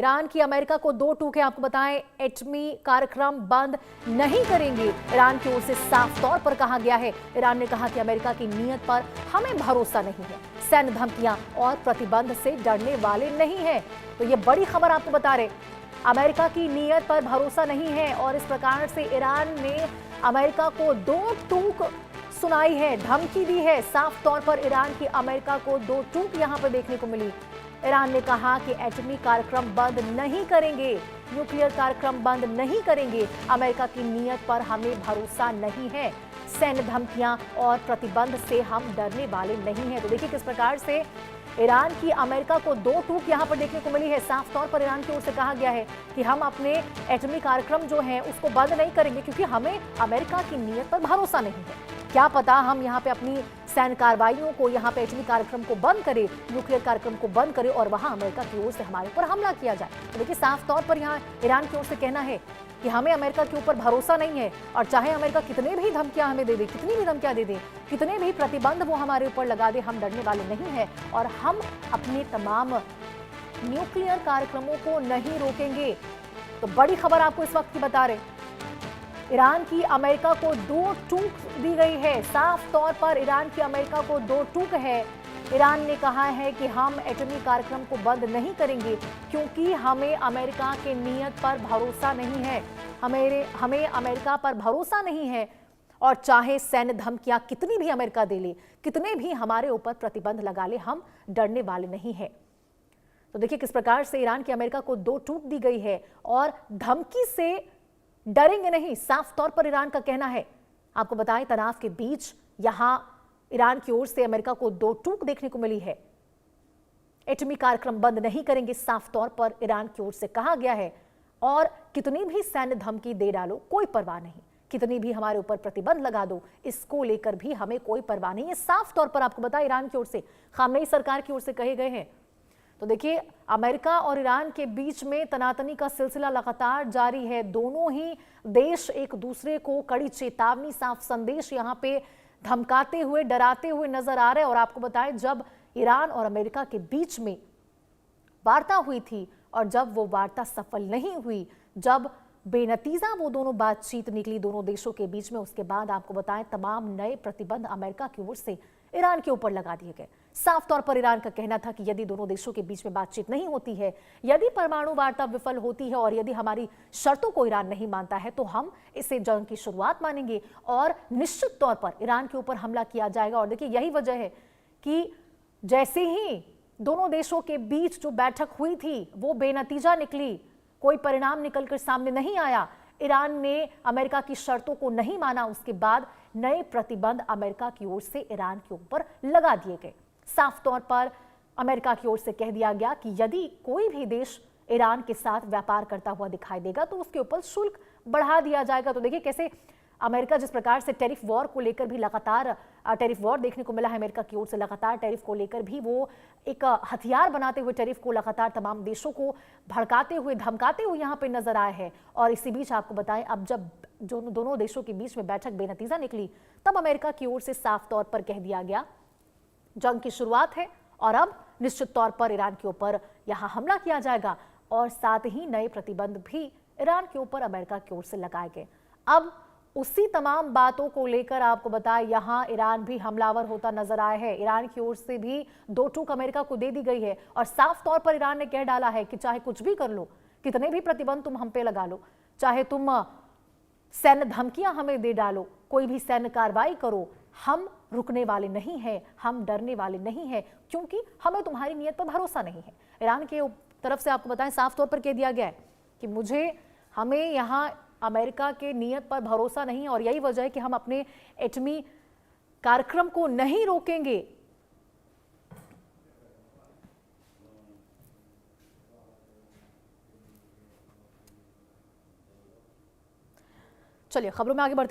Iran की America को दो टूके आपको बताएं, एटमी कार्यक्रम बंद नहीं करेंगे। ईरान की ओर से साफ तौर पर कहा गया है। ईरान ने कहा कि अमेरिका की नीयत पर हमें भरोसा नहीं है, सैन्य धमकियां और प्रतिबंध से डरने वाले नहीं है। तो ये बड़ी खबर आपको बता रहे, अमेरिका की नीयत पर भरोसा नहीं है और इस प्रकार से ईरान ने अमेरिका को दो टूक सुनाई है, धमकी दी है। साफ तौर पर ईरान की अमेरिका को दो टूक यहां पर देखने को मिली। ईरान ने कहा कि एटमी कार्यक्रम बंद नहीं करेंगे, न्यूक्लियर कार्यक्रम बंद नहीं करेंगे, अमेरिका की नीयत पर हमें भरोसा नहीं है, सैन्य धमकियां और प्रतिबंध से हम डरने वाले नहीं हैं। तो देखिए किस प्रकार से ईरान की अमेरिका को दो टूक यहां पर देखने को मिली है। साफ तौर पर ईरान की ओर से कहा गया है कि हम अपने एटमी कार्यक्रम जो है उसको बंद नहीं करेंगे, क्योंकि हमें अमेरिका की नीयत पर भरोसा नहीं है। क्या पता हम यहाँ पे अपनी सैन्य कार्रवाइयों को, यहाँ पे एटमी कार्यक्रम को बंद करें, न्यूक्लियर कार्यक्रम को बंद करें और वहां अमेरिका की ओर से हमारे ऊपर हमला किया जाए। तो देखिए साफ तौर पर यहाँ ईरान की ओर से कहना है कि हमें अमेरिका के ऊपर भरोसा नहीं है और चाहे अमेरिका कितने भी धमकियां हमें दे दे, कितनी भी धमकियां दे दे, कितने भी प्रतिबंध वो हमारे ऊपर लगा दे, हम डरने वाले नहीं है और हम अपने तमाम न्यूक्लियर कार्यक्रमों को नहीं रोकेंगे। तो बड़ी खबर आपको इस वक्त की बता रहे, ईरान की अमेरिका को दो टूक दी गई है। साफ तौर पर ईरान की अमेरिका को दो टूक है। ईरान ने कहा है कि हम एटमी कार्यक्रम को बंद नहीं करेंगे, क्योंकि हमें अमेरिका के नीयत पर भरोसा नहीं है, हमें अमेरिका पर भरोसा नहीं है और चाहे सैन्य धमकियां कितनी भी अमेरिका दे ले, कितने भी हमारे ऊपर प्रतिबंध लगा ले, हम डरने वाले नहीं है। तो देखिए किस प्रकार से ईरान की अमेरिका को दो टूक दी गई है और धमकी से डरेंगे नहीं, साफ तौर पर ईरान का कहना है। आपको बताएं, तनाव के बीच यहां ईरान की ओर से अमेरिका को दो टूक देखने को मिली है। एटमी कार्यक्रम बंद नहीं करेंगे, साफ तौर पर ईरान की ओर से कहा गया है और कितनी भी सैन्य धमकी दे डालो कोई परवाह नहीं, कितनी भी हमारे ऊपर प्रतिबंध लगा दो, इसको लेकर भी हमें कोई परवाह नहीं है। साफ तौर पर आपको बताया ईरान की ओर से, खामेनी सरकार की ओर से कहे गए हैं। तो देखिए अमेरिका और ईरान के बीच में तनातनी का सिलसिला लगातार जारी है। दोनों ही देश एक दूसरे को कड़ी चेतावनी, साफ संदेश यहां पे धमकाते हुए, डराते हुए नजर आ रहे हैं। और आपको बताएं, जब ईरान और अमेरिका के बीच में वार्ता हुई थी और जब वो वार्ता सफल नहीं हुई, जब बेनतीजा वो दोनों बातचीत निकली दोनों देशों के बीच में, उसके बाद आपको बताएं तमाम नए प्रतिबंध अमेरिका की ओर से ईरान के ऊपर लगा दिए गए। साफ तौर पर ईरान का कहना था कि यदि दोनों देशों के बीच में बातचीत नहीं होती है, यदि परमाणु वार्ता विफल होती है और यदि हमारी शर्तों को ईरान नहीं मानता है, तो हम इसे जंग की शुरुआत मानेंगे और निश्चित तौर पर ईरान के ऊपर हमला किया जाएगा। और देखिए यही वजह है कि जैसे ही दोनों देशों के बीच जो बैठक हुई थी वो बेनतीजा निकली, कोई परिणाम निकलकर सामने नहीं आया, ईरान ने अमेरिका की शर्तों को नहीं माना, उसके बाद नए प्रतिबंध अमेरिका की ओर से ईरान के ऊपर लगा दिए गए। साफ तौर पर अमेरिका की ओर से कह दिया गया कि यदि कोई भी देश ईरान के साथ व्यापार करता हुआ दिखाई देगा तो उसके ऊपर शुल्क बढ़ा दिया जाएगा। तो देखिए कैसे अमेरिका जिस प्रकार से टैरिफ वॉर को लेकर भी लगातार टैरिफ वॉर देखने को मिला है अमेरिका की ओर से, लगातार टैरिफ को लेकर भी वो एक हथियार बनाते हुए टैरिफ को लगातार तमाम देशों को भड़काते हुए, धमकाते हुए यहाँ पे नजर आए हैं। और इसी बीच आपको बताएं, अब जब जो दोनों देशों के बीच में बैठक बेनतीजा निकली, तब अमेरिका की ओर से साफ तौर पर कह दिया गया जंग की शुरुआत है और अब निश्चित तौर पर ईरान के ऊपर यहां हमला किया जाएगा और साथ ही नए प्रतिबंध भी ईरान के ऊपर अमेरिका की ओर से लगाए गए। अब उसी तमाम बातों को लेकर आपको बताएं, यहां ईरान भी हमलावर होता नजर आया है। ईरान की ओर से भी दो टूक अमेरिका को दे दी गई है और साफ तौर पर ईरान ने कह डाला है कि चाहे कुछ भी कर लो, कितने भी प्रतिबंध तुम हम पे लगा लो, चाहे तुम सैन्य धमकियां हमें दे डालो, कोई भी सैन्य कार्रवाई करो, हम रुकने वाले नहीं हैं, हम डरने वाले नहीं हैं, क्योंकि हमें तुम्हारी नीयत पर भरोसा नहीं है। ईरान के तरफ से आपको बताएं साफ तौर पर कह दिया गया है कि हमें यहाँ अमेरिका के नीयत पर भरोसा नहीं है और यही वजह है कि हम अपने एटमी कार्यक्रम को नहीं रोकेंगे। चलिए खबरों में आगे बढ़ते हैं।